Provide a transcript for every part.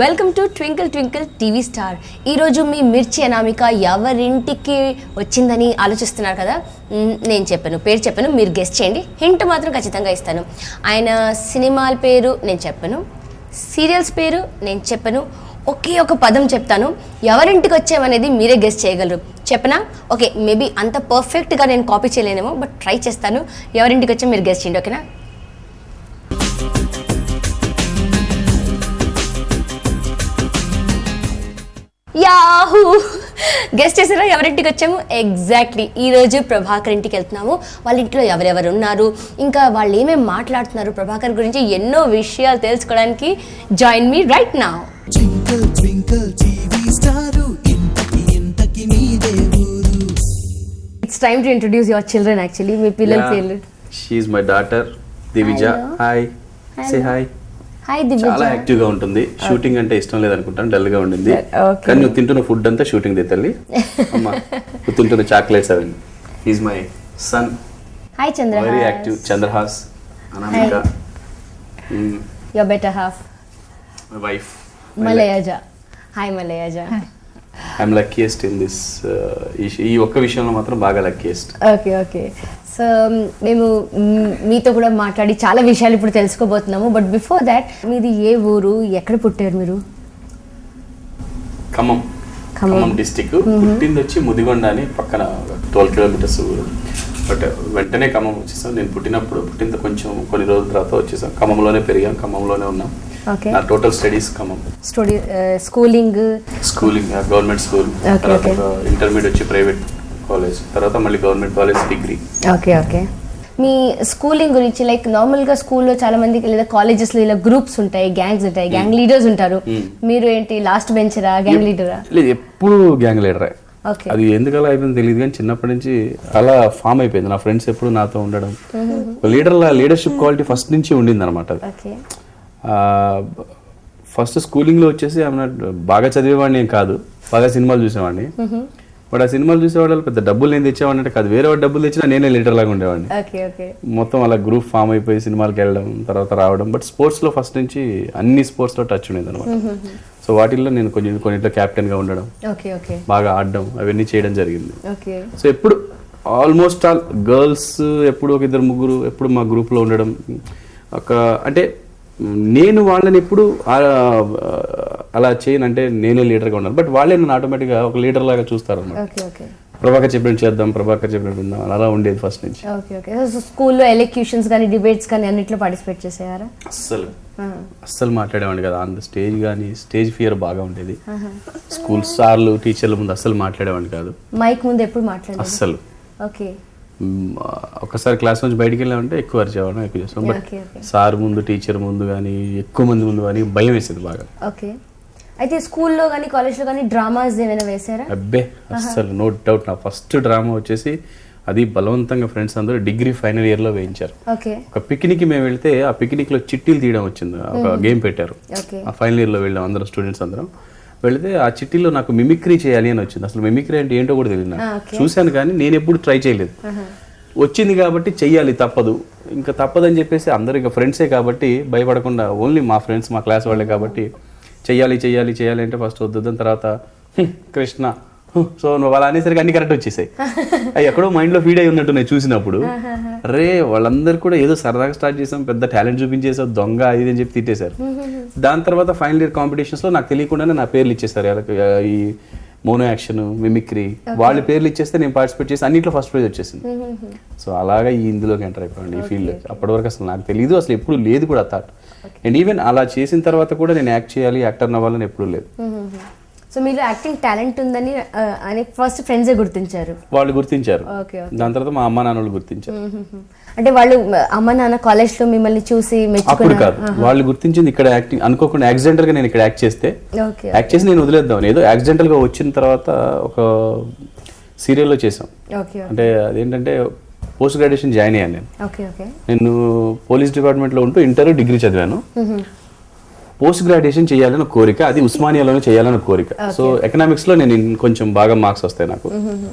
Welcome to twinkle twinkle TV star. ఈరోజు మీ మిర్చి అనామిక ఎవరింటికి వచ్చిందని ఆలోచిస్తున్నారు కదా. నేను పేరు చెప్పాను, మీరు గెస్ట్ చేయండి. హింట్ మాత్రం ఖచ్చితంగా ఇస్తాను. ఆయన సినిమాల పేరు నేను చెప్పను, సీరియల్స్ పేరు నేను చెప్పను, ఒకే ఒక పదం చెప్తాను. ఎవరింటికి వచ్చామనేది మీరే గెస్ట్ చేయగలరు. చెప్పనా? ఓకే, మేబీ అంత పర్ఫెక్ట్గా నేను కాపీ చేయలేనేమో, బట్ ట్రై చేస్తాను. ఎవరింటికి వచ్చా మీరు గెస్ట్ చేయండి, ఓకేనా? యాహూ, గెస్ట్ చేసారా ఎవరింటికి వచ్చాము? ఎగ్జాక్ట్లీ, ఈరోజు ప్రభాకర్ ఇంటికి వెళ్తున్నాము. వాళ్ళ ఇంట్లో ఎవరెవరు ఉన్నారు, ఇంకా వాళ్ళు ఏమేమి మాట్లాడుతున్నారు ప్రభాకర్ గురించి ఎన్నో విషయాలు తెలుసుకోవడానికి join me right now. It's time to introduce your children. Actually మీ పిల్లల పేర్లు. She is my daughter Divija. Hi, say hi. Hi Divija. చాలా యాక్టివ్ గా ఉంటుంది. షూటింగ్ అంటే ఇష్టం లేదనుకుంటాను, డల్ గా ఉండింది. కానీ నువ్వు తింటున్న ఫుడ్ అంతా షూటింగ్ దే తల్లి. అమ్మా, నువ్వు తింటున్న చాక్లెట్స్ అవన్నీ. Is my son. Hi Chandrahas. Very active. Chandrahas, Anamika. Your better half. My wife Malayaja. Hi Malayaja. I'm luckiest in this. ఈ ఒక్క విషయంలో మాత్రం బాగా లక్కీయెస్ట్. Okay okay. సో మేము మీతో కూడా మాట్లాడి చాలా విషయాలు ఇప్పుడు తెలుసుకోబోతున్నాము. బట్ బిఫోర్ దాట్, మీది ఏ ఊరు, ఎక్కడ పుట్టారు మీరు? ఖమ్మం డిస్టిక్. పుట్టింది వచ్చి ముదిగొండ అని పక్కన 12 కిలోమీటర్స్ ఊరు. బట్ వెంటనే ఖమ్మం వచ్చేసాం. నేను పుట్టిన కొంచెం కొన్ని రోజుల తర్వాత వచ్చేసాం. ఖమ్మంలోనే పెరిగాం, ఖమ్మంలోనే ఉన్నాం. నా total studies Khammam. Schooling government school, తర్వాత ఇంటర్మీడియట్ వచ్చి ప్రైవేట్ కాలేజ్, తర్వాత మళ్ళీ government college degree. Okay okay. మీ స్కూలింగ్ గురించి, లైక్ నార్మల్గా స్కూల్లో చాలా మందికి లేదా కాలేజెస్లో ఇలా గ్రూప్స్ ఉంటాయి, గ్యాంగ్స్ ఉంటాయి, గ్యాంగ్ లీడర్స్ ఉంటారు. మీరు ఏంటి లాస్ట్ బెంచరా, గ్యాంగ్ లీడరా? లేదు, ఎప్పుడు గ్యాంగ్ లీడరే. అది ఎందుకలా అయిపోయింది తెలియదు, కానీ చిన్నప్పటి నుంచి అలా ఫామ్ అయిపోయింది. నా ఫ్రెండ్స్ ఎప్పుడు నాతో ఉండడం, లీడర్షిప్ క్వాలిటీ ఫస్ట్ నుంచి ఉండింది అనమాట. ఫస్ట్ స్కూలింగ్లో వచ్చేసి బాగా చదివేవాడిని ఏం కాదు, బాగా సినిమాలు చూసేవాడిని. బట్ ఆ సినిమాలు చూసేవాళ్ళు పెద్ద డబ్బులు నేను తెచ్చేవాడిని అంటే కాదు, వేరే వాడు డబ్బులు తెచ్చినా నేనే లీడర్ లాగా ఉండేవాడిని. మొత్తం అలా గ్రూప్ ఫామ్ అయిపోయి సినిమాలకు వెళ్ళడం, తర్వాత రావడం. బట్ స్పోర్ట్స్లో ఫస్ట్ నుంచి అన్ని స్పోర్ట్స్లో టచ్ ఉండేది అనమాట. సో వాటిల్లో నేను కొన్నిట్లో క్యాప్టెన్గా ఉండడం, బాగా ఆడడం, అవన్నీ చేయడం జరిగింది. సో ఎప్పుడు ఆల్మోస్ట్ ఆల్ గర్ల్స్ ఎప్పుడు ఒక ఇద్దరు ముగ్గురు ఎప్పుడు మా గ్రూప్లో ఉండడం. అంటే నేను వాళ్ళని ఎప్పుడు అలా చేయను, అంటే నేనే లీడర్గా ఉన్నాను. బట్ వాళ్ళే నన్ను ఆటోమేటిక్గా ఒక లీడర్ లాగా చూస్తారు అన్నమాట. ప్రభాకర్ చెప్పినట్టు చేద్దాం, ప్రభాకర్ చెప్పినట్టు ఉందాం, అలా ఉండేది ఫస్ట్ నుంచి. స్కూల్లో ఎలక్యూషన్స్ కానీ డిబేట్స్ కానీ అన్నిట్లో పార్టిసిపేట్ చేసేవారా? అస్సలు మాట్లాడేవాడిని కదా. ఆన్ ద స్టేజ్ కానీ స్టేజ్ ఫియర్ బాగా ఉండేది. స్కూల్ సార్లు టీచర్ల ముందు అస్సలు మాట్లాడేవాడిని కాదు. మైక్ ముందు ఎప్పుడు మాట్లాడారు? అస్సలు. ఓకే. ఒకసారి క్లాస్ నుంచి బయటికి వెళ్ళామంటే ఎక్కువ అరిచేవాళ్ళం, ఎక్కువ చేస్తాం. బట్ సార్ ముందు, టీచర్ ముందు కానీ, ఎక్కువ మంది ముందు కానీ భయం వేసేది బాగా. ఓకే. అయితే స్కూల్లో కానీ కాలేజ్లో కానీ డ్రామాస్ ఏమైనా వేసారా? అబ్బే అస్సలు, నో డౌట్. నా ఫస్ట్ డ్రామా వచ్చేసి అది బలవంతంగా ఫ్రెండ్స్ అందరూ డిగ్రీ ఫైనల్ ఇయర్ లో వేయించారు. ఒక పిక్నిక్ మేము వెళ్తే ఆ పిక్నిక్ లో చిట్టీలు తీయడం వచ్చింది, ఒక గేమ్ పెట్టారు. ఆ ఫైనల్ ఇయర్ లో వెళ్ళాం అందరం, స్టూడెంట్స్ అందరం వెళితే ఆ చిట్టీలో నాకు మిమిక్రీ చేయాలి అని వచ్చింది. అసలు మిమిక్రీ అంటే ఏంటో కూడా తెలియదు నాకు. చూశాను కానీ నేను ఎప్పుడు ట్రై చేయలేదు. వచ్చింది కాబట్టి చెయ్యాలి, తప్పదు. ఇంకా తప్పదని చెప్పేసి అందరూ ఇక ఫ్రెండ్సే కాబట్టి భయపడకుండా, ఓన్లీ మా ఫ్రెండ్స్, మా క్లాస్ వాళ్ళే కాబట్టి చెయ్యాలి చెయ్యాలి చెయ్యాలి అంటే ఫస్ట్ వద్దు, తర్వాత కృష్ణ. సో నువ్వు అలా అనేసరికి అన్ని కరెక్ట్ వచ్చేసాయి. అవి ఎక్కడో మైండ్లో ఫీడ్ అయి ఉన్నట్టు నేను చూసినప్పుడు, రే వాళ్ళందరూ కూడా ఏదో సరదాగా స్టార్ట్ చేసాం, పెద్ద టాలెంట్ చూపించేసావు, దొంగ ఇది అని చెప్పి తిట్టేశారు. దాని తర్వాత ఫైనల్ ఇయర్ కాంపిటీషన్స్లో నాకు తెలియకుండానే నా పేర్లు ఇచ్చేస్తారు. ఈ మోనో యాక్షన్, మిమిక్రీ, వాళ్ళ పేర్లు ఇచ్చేస్తే నేను పార్టిసిపేట్ చేసి అన్నింటిలో ఫస్ట్ ప్రైజ్ వచ్చేసింది. సో అలాగా ఈ ఇందులోకి ఎంటర్ అయిపోయాను, ఈ ఫీల్డ్. అప్పటి వరకు అసలు నాకు తెలియదు, అసలు ఎప్పుడు లేదు కూడా థాట్. అండ్ ఈవెన్ అలా చేసిన తర్వాత కూడా నేను యాక్ట్ చేయాలి, యాక్టర్ అవ్వాలని ఎప్పుడు లేదు. సో మీరు యాక్టింగ్ టాలెంట్ ఉందని ఫస్ట్ ఫ్రెండ్సే గుర్తించారు? వాళ్ళు గుర్తించారు. దాని తర్వాత మా అమ్మ నాన్న గుర్తించారు. అంటే వాళ్ళు అమ్మ నాన్న కాలేజ్ లో మిమ్మల్ని చూసి అప్పుడు కాదు, వాళ్ళు గుర్తించింది ఇక్కడ యాక్టింగ్ అనుకోకుండా యాక్సిడెంటల్ గా నేను ఇక్కడ యాక్ట్ చేసి నేను వదిలేద్దాం ఏదో యాక్సిడెంటల్ గా వచ్చిన తర్వాత ఒక సీరియల్లో చేసాం. అంటే అదేంటంటే పోస్ట్ గ్రాడ్యుయేషన్ జాయిన్ అయ్యాను నేను పోలీస్ డిపార్ట్మెంట్ లో ఉంటూ ఇంటర్ డిగ్రీ చదివాను. పోస్ట్ గ్రాడ్యుయేషన్ చేయాలని కోరిక, అది ఉస్మానియాలోనే చేయాలని కోరిక. సో ఎకనామిక్స్ లో నేను కొంచెం బాగా మార్క్స్ వస్తాయి నాకు.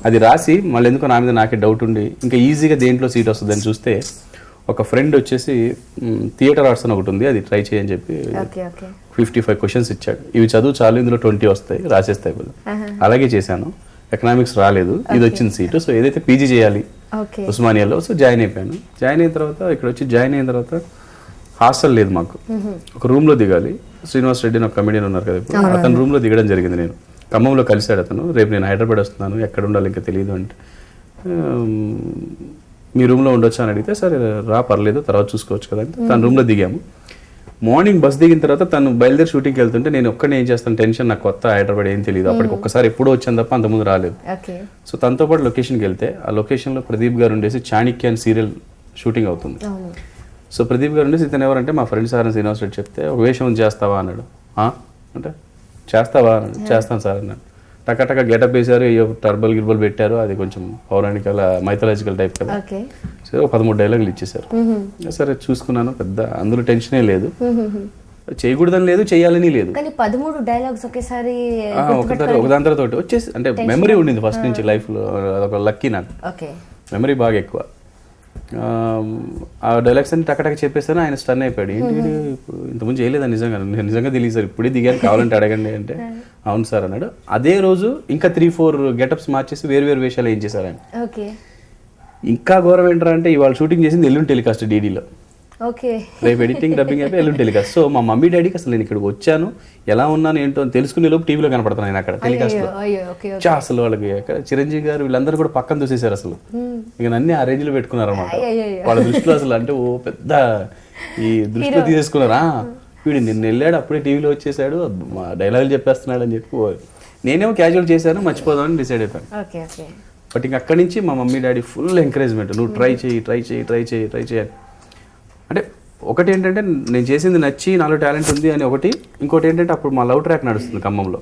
అది రాసి మళ్ళీ ఎందుకో నా మీద నాకే డౌట్ ఉండి ఇంకా ఈజీగా దేంట్లో సీట్ వస్తుందని చూస్తే ఒక ఫ్రెండ్ వచ్చేసి థియేటర్ ఆర్ట్స్ అని ఒకటి ఉంది, అది ట్రై చేయని చెప్పి 55 క్వశ్చన్స్ ఇచ్చాడు, ఇవి చదువు చాలు, ఇందులో 20 వస్తాయి, రాసేస్తాయి వీళ్ళు. అలాగే చేశాను. ఎకనామిక్స్ రాలేదు, ఇది వచ్చింది సీటు. సో ఏదైతే పీజీ చేయాలి ఉస్మానియాలో, సో జాయిన్ అయిపోయాను. జాయిన్ అయిన తర్వాత ఇక్కడ వచ్చి జాయిన్ అయిన తర్వాత హాస్టల్ లేదు మాకు, ఒక రూమ్లో దిగాలి. శ్రీనివాస్ రెడ్డి అని ఒక కమెడియన్ ఉన్నారు కదా ఇప్పుడు, అతని రూమ్లో దిగడం జరిగింది. నేను ఖమ్మంలో కలిశాడు అతను. రేపు నేను హైదరాబాద్ వస్తున్నాను, ఎక్కడ ఉండాలి ఇంకా తెలియదు అంటే, మీ రూమ్లో ఉండొచ్చు అని అడిగితే, సరే రా పర్లేదు తర్వాత చూసుకోవచ్చు కదా అంటే తన రూమ్లో దిగాము. మార్నింగ్ బస్ దిగిన తర్వాత తను బయలుదేరి షూటింగ్కి వెళ్తుంటే నేను ఒక్కడే ఏం చేస్తాను, టెన్షన్, నాకు కొత్త హైదరాబాద్ ఏం తెలియదు, అప్పటికి ఒక్కసారి ఎప్పుడో వచ్చాను తప్ప అంతకుముందు రాలేదు. సో తనతో పాటు లొకేషన్కి వెళ్తే ఆ లొకేషన్లో ప్రదీప్ గారు ఉండేసి చాణక్య అని సీరియల్ షూటింగ్ అవుతుంది. సో ప్రదీప్ గారు ఉండేసి ఇతను ఎవరంటే మా ఫ్రెండ్ సార్ అని శ్రీనివాస్ రెడ్డి చెప్తే, ఒక వేషం చేస్తావా అన్నాడు. అంటే చేస్తావా అన్నాడు. చేస్తాను సార్ అన్నాడు. టకటక గెటప్ వేశారు, టర్బల్ గిర్బల్ పెట్టారు, అది కొంచెం పౌరాణికల మైథలాజికల్ టైప్ కదా. సో 13 డైలాగులు ఇచ్చేసారు. సరే చూసుకున్నాను, పెద్ద అందులో టెన్షనే లేదు, చేయకూడదని లేదు, చేయాలని లేదు. 13 డైలాగ్స్ ఒకేసారి ఒకదాని తర్వాత ఒకటి వచ్చేసి, అంటే మెమరీ ఉండింది ఫస్ట్ నుంచి లైఫ్లో, అదొక లక్కీ నాకు, మెమరీ బాగా ఎక్కువ. ఆ డైలాగ్స్ అన్ని టకటక చెప్పేస్తాను. ఆయన స్టన్ అయిపోయాడు, ఏంటి ఇంతకుముందు చేయలేదా నిజంగా, నేను నిజంగా తెలియదు సార్, ఇప్పుడే దిగాను, కావాలంటే అడగండి అంటే అవును సార్ అన్నాడు. అదే రోజు ఇంకా 3-4 గెటప్స్ మార్చేసి వేరు వేషాలు ఏం చేశారు ఆయన. ఇంకా ఘోరం ఏంటారా అంటే, ఇవాళ షూటింగ్ చేసింది ఎల్లుండి టెలికాస్ట్ డీడీలో, రేపు ఎడిటింగ్ డబ్బింగ్ అయిపోయి ఎల్లుండి టెలికాస్ట్. సో మా మమ్మీ డాడీకి అసలు నేను ఇక్కడికి వచ్చాను, ఎలా ఉన్నాను ఏంటో అని తెలుసుకునే లోపు టీవీలో కనపడుతున్నాను నేను అక్కడ టెలికాస్ట్లో. అసలు వాళ్ళకి చిరంజీవి గారు వీళ్ళందరూ కూడా పక్కన చూసేశారు అసలు, ఇక అన్ని ఆ రేంజ్లో పెట్టుకున్నారు అనమాట వాళ్ళ దృష్టిలో. అసలు అంటే ఓ పెద్ద ఈ దృష్టిలో తీసేసుకున్నారా, వీడు నిన్న వెళ్ళాడు అప్పుడే టీవీలో వచ్చేసాడు, మా డైలాగులు చెప్పేస్తున్నాడు అని చెప్పి నేనేమో క్యాజువల్ చేశాను, మర్చిపోదామని డిసైడ్ అయిపోయాను. బట్ ఇంక అక్కడి నుంచి మా మమ్మీ డాడీ ఫుల్ ఎంకరేజ్మెంట్, నువ్వు ట్రై చేయి. అంటే ఒకటి ఏంటంటే నేను చేసింది నచ్చి నాలో టాలెంట్ ఉంది అని ఒకటి, ఇంకోటి ఏంటంటే అప్పుడు మా లవ్ ట్రాక్ నడుస్తుంది ఖమ్మంలో,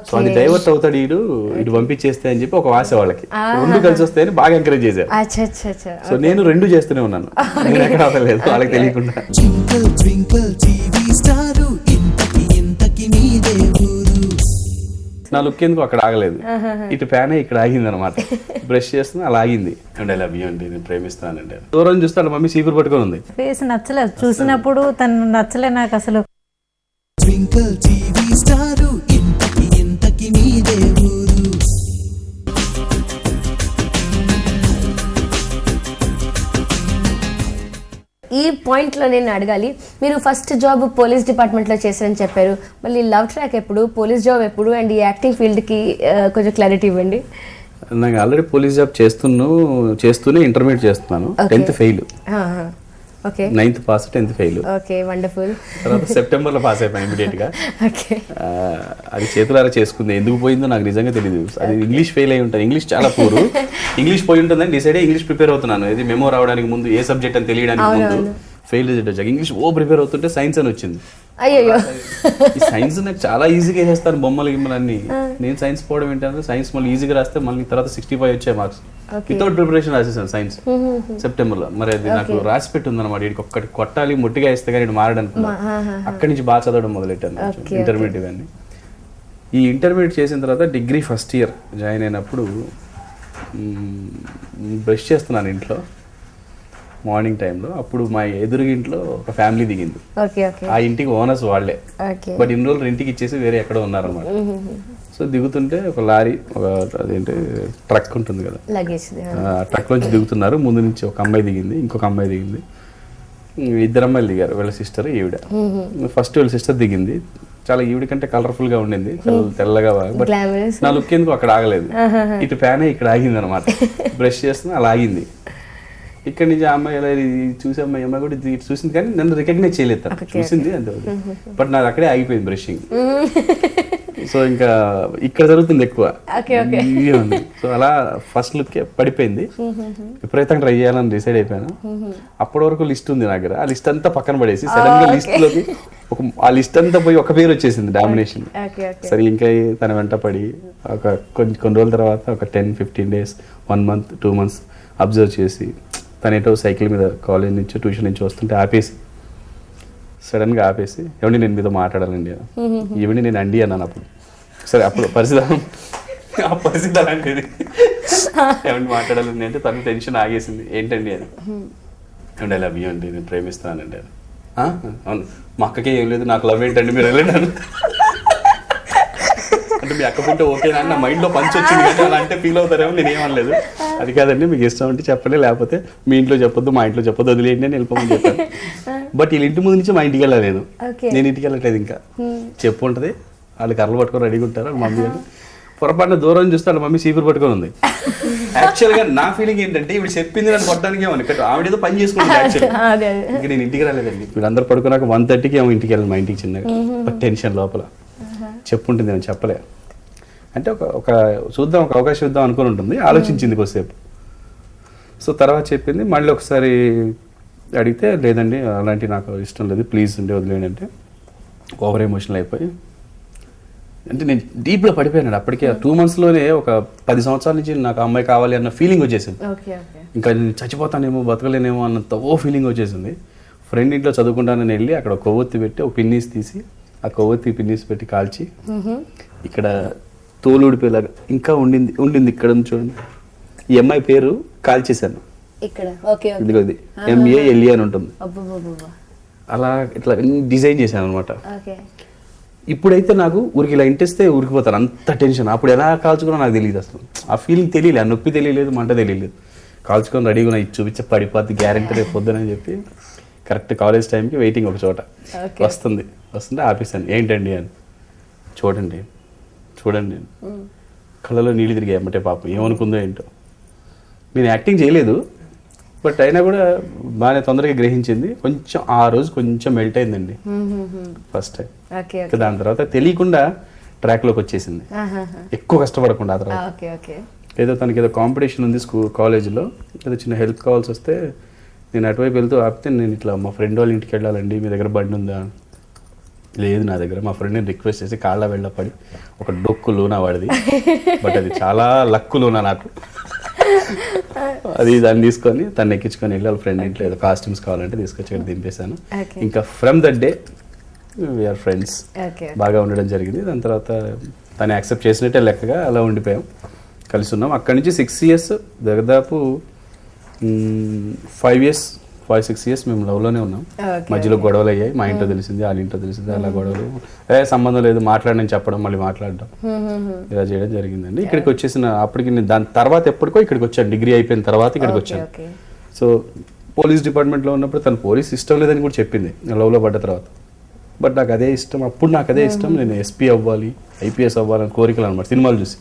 సో అది డైవర్ట్ అవుతాడు ఇటు పంపించేస్తే అని చెప్పి ఒక ఆశ వాళ్ళకి, రెండు కలిసి వస్తాయని బాగా ఎంకరేజ్ చేశారు. సో నేను రెండు చేస్తూనే ఉన్నాను, నేను ఎక్కడ ఆపలేదు వాళ్ళకి తెలియకుండా. నా లుక్ ఎందుకు అక్కడ ఆగలేదు, ఇటు ఫ్యాన్ ఇక్కడ ఆగింది అనమాట. బ్రష్ చేస్తున్నా అలా ఆగింది. అంటే ఐ లవ్ యూ అండి, నేను ప్రేమిస్తానండి. దూరం చూస్తాడు మమ్మీ సీపురు పట్టుకొని ఉంది. ఫేస్ నచ్చలేదు, చూసినప్పుడు తను నచ్చలే నాకు అసలు. ఈ పాయింట్లో నేను అడగాలి, మీరు ఫస్ట్ జాబ్ పోలీస్ డిపార్ట్మెంట్లో చేశారని చెప్పారు, మళ్ళీ లవ్ ట్రాక్ ఎప్పుడు, పోలీస్ జాబ్ ఎప్పుడు, అండ్ ఈ యాక్టింగ్ ఫీల్డ్కి కొంచెం క్లారిటీ ఇవ్వండి. నాకు ఆల్రెడీ పోలీస్ జాబ్ చేస్తూనే ఇంటర్మీడియట్ చేస్తున్నాను. 10th fail, 9th pass, 10th fail. Wonderful. తర్వాత సెప్టెంబర్లో పాస్ అయిపోయాను ఇమీడియట్ గా. అది చేతులారా చేసుకుంది, ఎందుకు పోయిందో నాకు నిజంగా తెలియదు. అది ఇంగ్లీష్ ఫెయిల్ అయి ఉంటుంది, ఇంగ్లీష్ చాలా పూర్, ఇంగ్లీష్ పోయి ఉంటుందని డిసైడ్ అయ్యి ఇంగ్లీష్ ప్రిపేర్ అవుతున్నాను. ఇది మెమో రావడానికి ముందు, ఏ సబ్జెక్ట్ అని తెలియడానికి ముందు ఫెయిల్ రిజల్ట్ వచ్చాక ఇంగ్లీష్ ప్రిపేర్ అవుతుంటే సైన్స్ అని వచ్చింది. అయ్యో, ఈ సైన్స్ నాకు చాలా ఈజీగా చేస్తాను, బొమ్మలు గిమ్మలు అన్ని. నేను సైన్స్ పోవడం ఏంటంటే, సైన్స్ మళ్ళీ ఈజీగా రాస్తే మళ్ళీ తర్వాత 65 వచ్చాయి మార్క్స్. వితౌట్ ప్రిపరేషన్ రాసేసాను సైన్స్ సెప్టెంబర్లో. మరి అది నాకు రాసి పెట్టుంది అనమాట, వీడికి ఒక్కటి కొట్టాలి ముట్టిగా ఇస్తే కానీ మారడానికి. అక్కడి నుంచి బాగా చదవడం మొదలెట్టాను ఇంటర్మీడియట్. ఇవన్నీ ఈ ఇంటర్మీడియట్ చేసిన తర్వాత డిగ్రీ ఫస్ట్ ఇయర్ జాయిన్ అయినప్పుడు బ్రష్ చేస్తున్నాను ఇంట్లో మార్నింగ్ టైంలో. అప్పుడు మా ఎదురుగింట్లో ఒక ఫ్యామిలీ దిగింది. ఆ ఇంటికి ఓనర్స్ వాళ్ళే, బట్ ఇన్ని రోజులు ఇంటికి ఇచ్చేసి వేరే ఎక్కడో ఉన్నారన్నమాట. సో దిగుతుంటే ఒక లారీ, ఒక అదేంటి ట్రక్ ఉంటుంది కదా, ట్రక్ నుంచి దిగుతున్నారు. ముందు నుంచి ఒక అమ్మాయి దిగింది, ఇంకొక అమ్మాయి దిగింది, 2 అమ్మాయిలు దిగారు. వీళ్ళ సిస్టర్ ఈవిడ. ఫస్ట్ వీళ్ళ సిస్టర్ దిగింది, చాలా ఈవిడ కంటే కలర్ఫుల్ గా ఉండింది, తెల్లగా. బట్ నా లుక్ ఎందుకు అక్కడ ఆగలేదు, ఇటు ఫ్యానే ఇక్కడ ఆగింది అనమాట. బ్రష్ చేస్తున్నా అలా ఆగింది. ఇక్కడ నుంచి ఆ అమ్మాయి ఎలా చూసి అమ్మాయి కూడా చూసింది, కానీ నన్ను రికగ్నైజ్ చేయలేదు. చూసింది అంతే, బట్ నాది అక్కడే ఆగిపోయింది బ్రషింగ్. సో ఇంకా ఇక్కడ జరుగుతుంది ఎక్కువ. సో అలా ఫస్ట్ లుక్ పడిపోయింది. విపరీతంగా ట్రై చేయాలని డిసైడ్ అయిపోయాను. అప్పటి వరకు లిస్ట్ ఉంది నా దగ్గర, ఆ లిస్ట్ అంతా పక్కన పడేసి సడన్ గా లిస్ట్ లోకి ఆ లిస్ట్ అంతా పోయి ఒక పేరు వచ్చేసింది, డామినేషన్. సరే ఇంకా తన వెంట పడి ఒక కొన్ని రోజుల తర్వాత ఒక 10-15 days, 1 month, 2 months అబ్జర్వ్ చేసి, తనేటో సైకిల్ మీద కాలేజ్ నుంచి ట్యూషన్ నుంచి వస్తుంటే ఆపేసి, సడన్గా ఆపేసి, ఏమండి నేను మీతో మాట్లాడాలండి, ఏమండి నేను అండి అన్నాను. అప్పుడు సరే, అప్పుడు పరిస్థితి అలాంటిది, ఏమండి మాట్లాడాలండి అంటే తను టెన్షన్ ఆగేసింది. ఏంటండి అని, ఏమండి ఐ లవ్ యూ అండి, నేను ప్రేమిస్తానండి. అవును, మా అక్కకే ఏం లేదు, నాకు లవ్ ఏంటండి మీరు వెళ్ళాను అంటే మీ అక్క పుంటే ఓకేనా నా మైండ్లో పంచి వచ్చింది కానీ అలా అంటే ఫీల్ అవుతారేమో, నేను ఏమనలేదు. అది కాదండి మీకు ఇష్టం అంటే చెప్పండి, లేకపోతే మీ ఇంట్లో చెప్పొద్దు, మా ఇంట్లో చెప్పొద్దు, వదిలేయండి అని వెళ్ళిపోమని చెప్పాను. బట్ వీళ్ళ ఇంటి ముందు నుంచి మా ఇంటికి వెళ్ళలేదు, నేను ఇంటికి వెళ్ళట్లేదు. ఇంకా చెప్పు ఉంటుంది, వాళ్ళు కర్రలు పట్టుకొని రెడీగా ఉంటారు. వాళ్ళ మమ్మీ వాళ్ళు పొరపాటున దూరం చూస్తే వాళ్ళ మమ్మీ సీపర్ పట్టుకొని ఉంది. యాక్చువల్గా నా ఫీలింగ్ ఏంటంటే ఇప్పుడు చెప్పింది నన్ను కొట్టడానికి ఏమో ఇక్కడ ఆవిడ ఏదో పని చేసుకుంటుంది యాక్చువల్లీ. ఇంకా నేను ఇంటికి రాలేదండి. వీళ్ళందరూ పడుకున్నాక 1:30కి ఏమో ఇంటికి వెళ్ళాను, మా ఇంటికి చిన్నగా టెన్షన్ లోపల చెప్పుంటుంది, నేను చెప్పలే. అంటే ఒక చూద్దాం, ఒక అవకాశం ఇద్దాం అనుకుని ఉంటుంది, ఆలోచించింది కొద్దిసేపు. సో తర్వాత చెప్పింది. మళ్ళీ ఒకసారి అడిగితే లేదండి అలాంటి నాకు ఇష్టం లేదు, ప్లీజ్ ఉండే వదిలేయండి అంటే ఓవర్ ఎమోషనల్ అయిపోయి, అంటే నేను డీప్గా పడిపోయాను. అప్పటికే 2 monthsలోనే ఒక 10 సంవత్సరాల నుంచి నాకు అమ్మాయి కావాలి అన్న ఫీలింగ్ వచ్చేసింది. ఇంకా నేను చచ్చిపోతానేమో, బతకలేనేమో అన్నంత ఫీలింగ్ వచ్చేసింది. ఫ్రెండ్ ఇంట్లో చదువుకుంటానని వెళ్ళి అక్కడ కొవ్వొత్తి పెట్టి ఒక పిన్నీస్ తీసి ఆ కొవ్వొత్తి పిన్నీస్ పెట్టి కాల్చి ఇక్కడ తోలు ఊడిపోయేలాగా ఇంకా ఉండింది ఇక్కడ చూడండి. ఈ అమ్మాయి పేరు కాల్చేశాను ఇక్కడ, ఇదిగో ఇది MALE అని ఉంటుంది. అలా ఇట్లా డిజైన్ చేశాను అనమాట. ఇప్పుడైతే నాకు ఊరికి ఇలా ఇంటేస్తే ఊరికిపోతాను, అంత టెన్షన్. అప్పుడు ఎలా కాల్చుకున్నా నాకు తెలియదు అసలు, ఆ ఫీలింగ్ తెలియలేదు, ఆ నొప్పి తెలియలేదు, మంట తెలియలేదు. కాల్చుకొని రెడీగా ఇది చూపించే పడిపోద్ది గ్యారెంటీ రేపు పొద్దునని చెప్పి కరెక్ట్ కాలేజ్ టైంకి వెయిటింగ్ ఒక చోట వస్తుంటే ఆపేసాను. ఏంటండి అని, చూడండి కళ్ళలో నీళ్ళు తిరిగాయి అమ్మటే, పాపం ఏమనుకుందో ఏంటో. నేను యాక్టింగ్ చేయలేదు, బట్ అయినా కూడా బాగానే తొందరగా గ్రహించింది. కొంచెం ఆ రోజు కొంచెం మెల్ట్ అయిందండి ఫస్ట్ టైం. దాని తర్వాత తెలియకుండా ట్రాక్లోకి వచ్చేసింది, ఎక్కువ కష్టపడకుండా. ఆ తర్వాత ఏదో తనకి ఏదో కాంపిటీషన్ ఉంది కాలేజీలో, ఏదో చిన్న హెల్ప్ కావాల్సి వస్తే నేను అటువైపు వెళ్తూ ఆపితే, నేను ఇట్లా మా ఫ్రెండ్ వాళ్ళ ఇంటికి వెళ్ళాలండి, మీ దగ్గర బండి ఉందా? లేదు నా దగ్గర. మా ఫ్రెండ్ని రిక్వెస్ట్ చేసి కాళ్ళ వెళ్ళపడి ఒక డొక్కు లూనా వాడిది, బట్ అది చాలా లక్కు లూనా నాకు. అది దాన్ని తీసుకొని తను ఎక్కించుకొని వెళ్ళి వాళ్ళ ఫ్రెండ్ ఇంట్లో ఏదో కాస్ట్యూమ్స్ కావాలంటే తీసుకొచ్చి ఇక్కడ దింపేశాను. ఇంకా from that day we are friends, బాగా ఉండడం జరిగింది. దాని తర్వాత తను యాక్సెప్ట్ చేసినట్టే లెక్కగా అలా ఉండిపోయాం, కలిసి ఉన్నాం. అక్కడి నుంచి 6 years, దాదాపు 5-6 years మేము లవ్లోనే ఉన్నాం. మధ్యలో గొడవలు అయ్యాయి, మా ఇంట్లో తెలిసింది, వాళ్ళ ఇంట్లో తెలిసింది, అలా గొడవలు, సంబంధం లేదు మాట్లాడని చెప్పడం, మళ్ళీ మాట్లాడడం, ఇలా చేయడం జరిగిందండి. ఇక్కడికి వచ్చేసిన అప్పటికి నేను దాని తర్వాత ఎప్పటికో ఇక్కడికి వచ్చాను, డిగ్రీ అయిపోయిన తర్వాత ఇక్కడికి వచ్చాను. సో పోలీస్ డిపార్ట్మెంట్లో ఉన్నప్పుడు తను పోలీస్ ఇష్టం లేదని కూడా చెప్పింది లవ్లో పడ్డ తర్వాత. బట్ నాకు అదే ఇష్టం, అప్పుడు నాకు అదే ఇష్టం, నేను SP అవ్వాలి, IPS అవ్వాలని కోరికలు అనమాట సినిమాలు చూసి.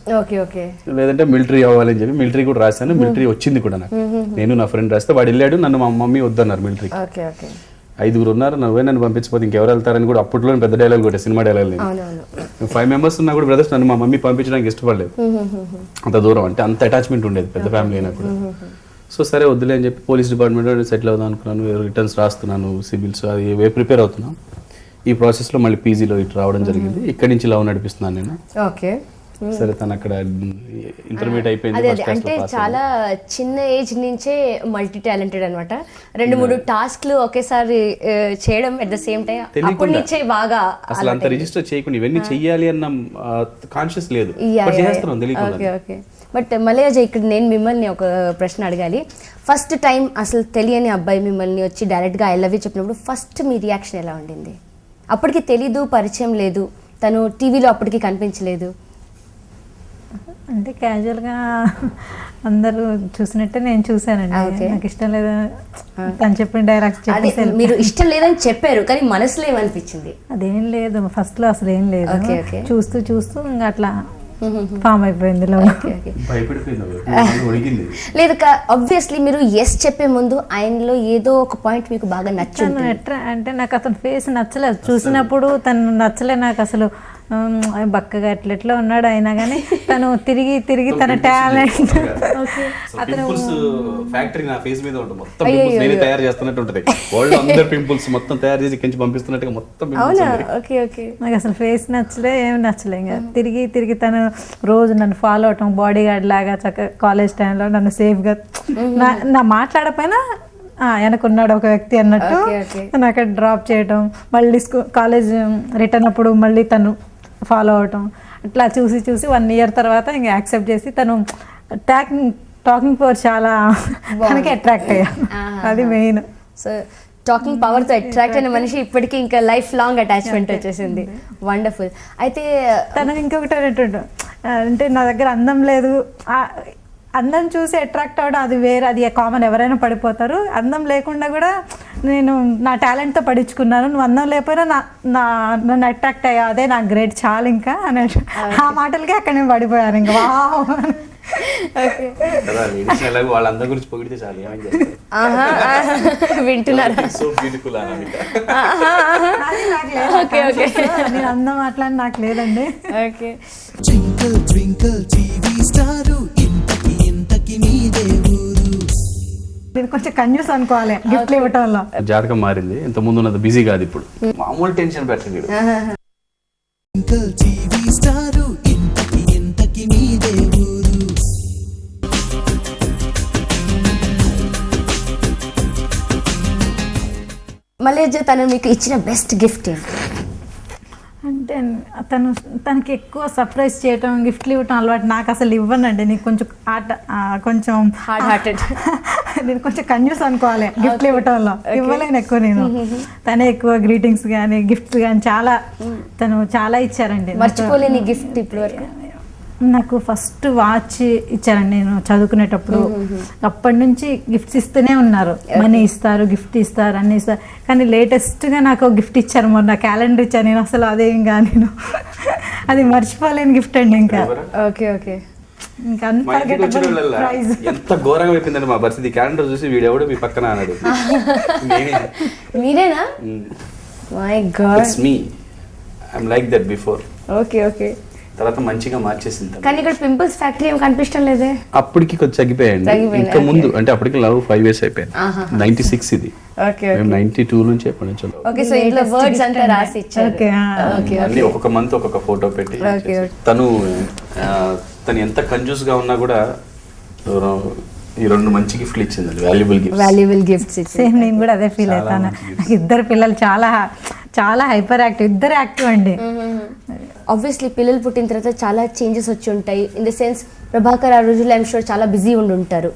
లేదంటే మిలిటరీ అవ్వాలని చెప్పి మిలిటరీ కూడా రాశాను, మిలిటరీ వచ్చింది కూడా నాకు. నేను నా ఫ్రెండ్ రాస్తే వాడు వెళ్ళాడు, నన్ను మా మమ్మీ వద్దన్నారు మిలిటరీ. 5 ఉన్నారు, నన్ను పంపించకపోతే ఇంకెవరు వెళ్తారని కూడా అప్పట్లో పెద్ద డైలాగ్ కొట్టే, సినిమా డైలాగ్. 5 members ఉన్నా కూడా బ్రదర్స్ నన్ను మా మమ్మీ పంపించడానికి ఇష్టపడలేదు, అంత దూరం అంటే అంత అటాచ్మెంట్ ఉండేది పెద్ద ఫ్యామిలీ అయినా కూడా. సో సరే వద్దులే అని చెప్పి పోలీస్ డిపార్ట్మెంట్లో సెటిల్ అవుదాం అనుకున్నాను. రిటర్న్స్ రాస్తున్నాను, సివిల్స్ అవి ప్రిపేర్ అవుతున్నాను. ఈ ప్రాసెస్లో మళ్ళీ PGలో ఇటు రావడం జరిగింది. ఇక్కడి నుంచి లవ్ నడిపిస్తున్నాను నేను. సరే తను అక్కడ ఇంటర్మీడియట్ అయిపోయింది. అంటే చాలా చిన్న ఏజ్ నుంచే మల్టీ టాలెంటెడ్ అనమాట. 2-3 టాస్క్లు ఒకేసారి చేయడం అట్ ద సేమ్ టైం అప్పటి నుంచే బాగా అసలు అంత రిజిస్టర్ చేయకుండా ఇవన్నీ చెయ్యాలి అన్న కాన్షియస్ లేదు, చేస్తున్నాం తెలియకుండా. బట్ మలయాజ ఇక్కడ నేను మిమ్మల్ని ఒక ప్రశ్న అడగాలి. ఫస్ట్ టైం అసలు తెలియని అబ్బాయి మిమ్మల్ని వచ్చి డైరెక్ట్గా ఐ లవ్ యూ చెప్పినప్పుడు ఫస్ట్ మీ రియాక్షన్ ఎలా ఉండింది? అప్పటికి తెలీదు, పరిచయం లేదు, తను టీవీలో అప్పటికి కనిపించలేదు. అంటే క్యాజువల్గా అందరూ చూసినట్టే నేను చూసానండి. నాకు ఇష్టం లేదు తను చెప్పిన డైలాగ్స్ చెప్పేసి. మీరు ఇష్టం లేదని చెప్పారు కానీ మనసులో ఏమనిపించింది? అదేం లేదు, ఫస్ట్లో అసలు ఏం లేదు, చూస్తూ ఇంకా అట్లా ఫామ్ అయిపోయింది. లేదు ఆబ్వియస్లీ మీరు ఎస్ చెప్పే ముందు ఆయనలో ఏదో ఒక పాయింట్ మీకు బాగా నచ్చింది. అంటే నాకు అతను ఫేస్ నచ్చలేదు, చూసినప్పుడు తను నచ్చలే నాకు అసలు. బక్కగా ఎట్లెట్లో ఉన్నాడు అయినా కానీ తను తిరిగి తన టాలెంట్ అతను ఫ్యాక్టరీ నా ఫేస్ మీద ఉంటుంది, మొత్తం పింపుల్స్ నేనే తయారు చేస్తున్నట్టు ఉంటుంది. వరల్డ్ అందరు పింపుల్స్ మొత్తం తయారు చేసి ఇక్కడి నుంచి పంపిస్తున్నట్టుగా మొత్తం నాకు అసలు ఫేస్ నచ్చలే, ఏమి నచ్చలే. ఇంకా తిరిగి తను రోజు నన్ను ఫాలో అవటం, బాడీ గార్డ్ లాగా చక్కగా కాలేజ్ టైంలో నన్ను సేఫ్గా నా మాట్లాడపోయినా వెనకున్నాడు ఒక వ్యక్తి అన్నట్టు నన్ను అక్కడ డ్రాప్ చేయటం, మళ్ళీ కాలేజ్ రిటర్న్ అప్పుడు మళ్ళీ తను ఫాలో అవటం, అట్లా చూసి 1 year తర్వాత ఇంకా యాక్సెప్ట్ చేసి తను టాకింగ్ పవర్ చాలా మనకి అట్రాక్ట్ అయ్యా, అది మెయిన్. సో టాకింగ్ పవర్ తో అట్రాక్ట్ అయిన మనిషి ఇప్పటికీ ఇంకా లైఫ్ లాంగ్ అటాచ్మెంట్ వచ్చేసింది. వండర్ఫుల్. అయితే తనకు ఇంకొకటి అనేటువంటి అంటే నా దగ్గర అందం లేదు, అందం చూసి అట్రాక్ట్ అవ్వడం అది వేరే, అది కామన్, ఎవరైనా పడిపోతారు. అందం లేకుండా కూడా నేను నా టాలెంట్తో పడించుకున్నాను, నువ్వు అందం లేకపోయినా నన్ను అట్రాక్ట్ అయ్యా, అదే నాకు గ్రేట్ చాలు ఇంకా అని ఆ మాటలకి అక్కడ నేను పడిపోయాను ఇంకా. వావ్. వాళ్ళందరి గురించి పొగిడితే చాలు, ఏమని చేస్తారు. వింటున్నారా? సో బ్యూటిఫుల్ నేను అందం మాట్లాడి నాకు లేదండి. Okay. Twinkle twinkle TV star ఇంతకి ఇంతకి మీదే ఊరు. నేను కొంచెం కన్యూస్ అనుకోవాలి గిఫ్ట్లు ఇవ్వటంలో. జాతకం మారింది, ఇంత ముందు ఉన్నది బిజీ కాదు, ఇప్పుడు మామూలు టెన్షన్ పెట్టండి. ట్వింకిల్ టీవీ స్టార్ ఇంతకి ఇంతకి మీదే ఊరు. మలేజ్ తను మీకు ఇచ్చిన బెస్ట్ గిఫ్ట్ ఏంటి? అంటే తనకి ఎక్కువ సర్ప్రైజ్ చేయటం, గిఫ్ట్లు ఇవ్వటం అలవాటు. నాకు అసలు ఇవ్వనండి, నీకు కొంచెం కొంచెం హార్డ్ హార్టెడ్. నేను కొంచెం కన్యూస్ అనుకోవాలి గిఫ్ట్లు ఇవ్వటంలో, ఇవ్వలేను ఎక్కువ నేను. తనే ఎక్కువ గ్రీటింగ్స్ కానీ గిఫ్ట్స్ కానీ తను చాలా ఇచ్చారండి. మర్చిపోలేని గిఫ్ట్ ఇప్పుడు వరకు నాకు ఫస్ట్ వాచ్ ఇచ్చారండి నేను చదువుకునేటప్పుడు. అప్పటి నుంచి గిఫ్ట్స్ ఇస్తూనే ఉన్నారు, మనీ ఇస్తారు, గిఫ్ట్ ఇస్తారు, అన్ని ఇస్తారు. కానీ లేటెస్ట్గా నాకు గిఫ్ట్ ఇచ్చారు, మొన్న క్యాలెండర్ ఇచ్చాను. నేను అసలు అదేం నేను అది మర్చిపోలేని గిఫ్ట్ అండి. ఇంకా ఓకే ఓకే. ఇంకా ఎంత ఘోరంగా అయిపోయిందండి మా పరిస్థితి. క్యాలెండర్ చూసి వీడెవడు మీ పక్కన అన్నాడు. మీరేనా? My God, it's me. I'm like that before. Okay okay. తర్వాత మంచిగా మార్చేసింది. కానీ ఇక్కడ పింపుల్స్ ఫ్యాక్టరీ ఏం కనిపించడం లేదే. అప్పటికి కొంచెం తగ్గిపోయాయండి. ఇంకా ముందు అంటే అప్పటికి లవ్ 5 years అయిపోయింది. 96 ఇది. ఓకే. మేము 92 నుంచి ఎప్పటి నుంచో. ఓకే. సో ఇంట్లో వర్డ్స్ అంతా రాసి ఇచ్చారు. ఓకే. అన్ని ఒక్కొక్క మంత్ ఒక్కొక్క ఫోటో పెట్టి. తను ఎంత కంజూస్ గా ఉన్నా కూడా ఈ 2 మంచి గిఫ్ట్లు ఇచ్చింది, వాల్యుబుల్ గిఫ్ట్స్. సేమ్ నేను కూడా అదే ఫీల్ అవుతాను. నాకు 2 పిల్లలు చాలా చాలా హైపర్ యాక్టివ్, 2 యాక్టివ్ అండి. ఆబ్వియస్లీ పిల్లలు పుట్టిన తర్వాత చాలా చేంజెస్ వచ్చి ఉంటాయి. ఇన్ ద సెన్స్ ప్రభాకర్ ఆ రోజుల్లో ఐమ్ షూర్ చాలా బిజీ ఉంటారు,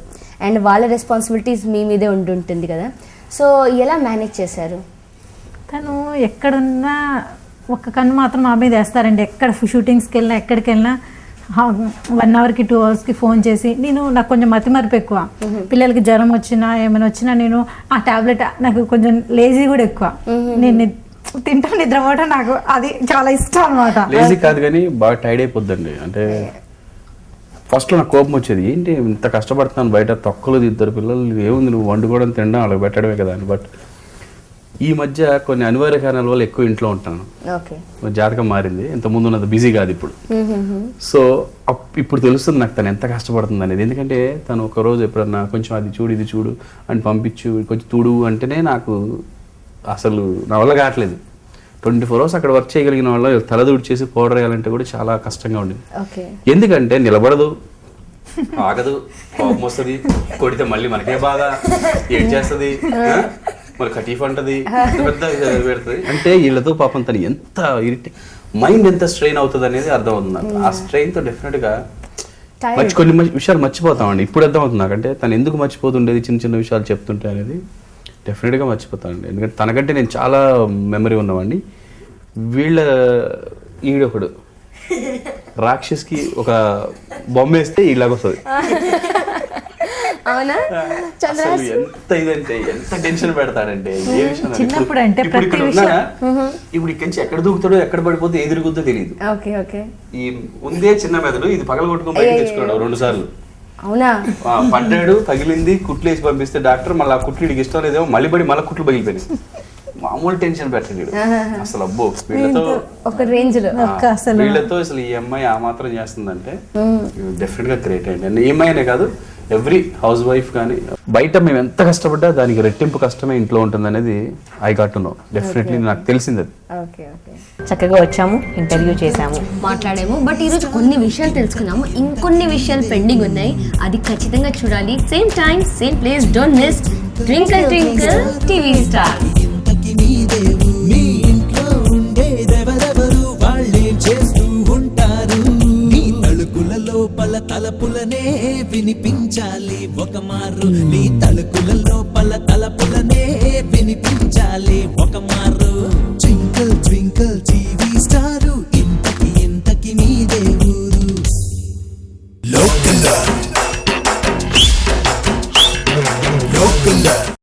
అండ్ వాళ్ళ రెస్పాన్సిబిలిటీస్ మీ మీదే ఉంటుంది కదా. సో ఎలా మేనేజ్ చేశారు? తను ఎక్కడున్నా ఒక్క కన్ను మాత్రం మా మీద వేస్తారండి. ఎక్కడ షూటింగ్స్కి వెళ్ళినా ఎక్కడికి వెళ్ళినా 1 hourకి 2 hoursకి ఫోన్ చేసి, నాకు కొంచెం మతిమరుపు ఎక్కువ. పిల్లలకి జ్వరం వచ్చినా ఏమైనా వచ్చినా నేను ఆ టాబ్లెట్, నాకు కొంచెం లేజీ కూడా ఎక్కువ. నేను తింటా నిద్రపోవడం నాకు అది చాలా ఇష్టం అనమాట. లేజీ కాదు కానీ బాగా టైర్డ్ అయిపోద్దండి. అంటే ఫస్ట్లో నాకు కోపం వచ్చేది, ఏంటి ఇంత కష్టపడుతున్నాను బయట, తొక్కలు 2 పిల్లలు, ఏముంది నువ్వు వండుకోవడం తినడం వాళ్ళకి పెట్టడమే కదా అని. బట్ ఈ మధ్య కొన్ని అనివార్య కారణాల వల్ల ఎక్కువ ఇంట్లో ఉంటాను. జాతకం మారింది, ఇంత ముందు ఉన్నది బిజీ కాదు ఇప్పుడు. సో ఇప్పుడు తెలుస్తుంది నాకు తను ఎంత కష్టపడుతుంది అనేది. ఎందుకంటే తను ఒక రోజు ఎప్పుడన్నా కొంచెం అది చూడు ఇది చూడు అని పంపించు, కొంచెం తుడు అంటేనే నాకు అసలు నా వల్ల కావట్లేదు. 24 hours అక్కడ వర్క్ చేయగలిగిన వాళ్ళు తలదూడి చేసి పౌడర్ వేయాలంటే కూడా చాలా కష్టంగా ఉండేది. ఎందుకంటే నిలబడదు, ఆగదు, కోపం వస్తుంది, కొడితే మళ్ళీ మనకే బాధ, ఏం చేస్తుంది, మరి కటీఫ్ అంటది, పెద్ద పెడుతుంది. అంటే వీళ్ళతో పాపం తను ఎంత మైండ్ ఎంత స్ట్రెయిన్ అవుతుంది అనేది అర్థం అవుతుంది నాకు. ఆ స్ట్రెయిన్తో డెఫినెట్గా కొన్ని విషయాలు మర్చిపోతామండి. ఇప్పుడు అర్థం అవుతుంది నాకంటే తను ఎందుకు మర్చిపోతుండేది, చిన్న చిన్న విషయాలు చెప్తుంటే అనేది డెఫినెట్గా మర్చిపోతానండి. ఎందుకంటే తనకంటే నేను చాలా మెమరీ ఉన్నవాడిని. ఈడొకడు రాక్షస్కి ఒక బొమ్మ వేస్తే ఇలాగొస్తుంది. అవునా? ఎంత ఇదంటే ఎంత టెన్షన్ పెడతాడంటే ఏ విషయం. చిన్నప్పుడు అంటే ఇప్పుడు ఇక్కడ ఇక్కడి నుంచి ఎక్కడ దూకుతాడో ఎక్కడ పడిపోతే ఎదురుగుద్దో తెలియదు. ఈ ఉందే చిన్న మెదడు, ఇది పగల కొట్టుకొని బయట తెచ్చుకున్నాడు 2 సార్లు. అవునా? పడ్డాడు, పగిలింది, కుట్లు వేసి పంపిస్తే డాక్టర్ మళ్ళీ ఆ కుట్లు ఇడికి ఇష్టం లేదేమో, మళ్ళీ కుట్లు పగిలిపోయినాయి. మామూలు టెన్షన్ పెట్టండి అసలు. అబ్బో వీళ్ళతో అసలు ఈ అమ్మాయి ఆ మాత్రం చేస్తుందంటే డెఫినెట్ గా గ్రేట్ అండి. ఈ అమ్మాయినే కాదు, ఎవ్రీ హౌస్ వైఫ్ కానీ బయట మేము ఎంత కష్టపడ్డా దానికి రెట్టింపు కష్టమే ఇంట్లో ఉంటుంది అనేది I got to know. Definitely నాకు తెలిసింది. చక్కగా వచ్చాము, ఇంటర్వ్యూ చేసాము, మాట్లాడాము. బట్ ఈరోజు కొన్ని విషయాలు తెలుసుకున్నాము, ఇంకొన్ని విషయాలు పెండింగ్ ఉన్నాయి. అది ఖచ్చితంగా చూడాలి. Same time same place. Don't miss twinkle twinkle TV star. మీ ఇంట్లో ఉండేదెవరెవరు, వాళ్ళేం చేస్తూ ఉంటారు, మీ తలుపుల లోపల లోపల తలపులనే వినిపించాలి ఒక మారు నీ తలుకుల లోపల తలపులనే వినిపించాలి ఒక మారు ట్వింకిల్ ట్వింకిల్ టీవీ స్టారు ఇంతకి ఇంతకి మీదే ఊరు లోకల్ లోకల్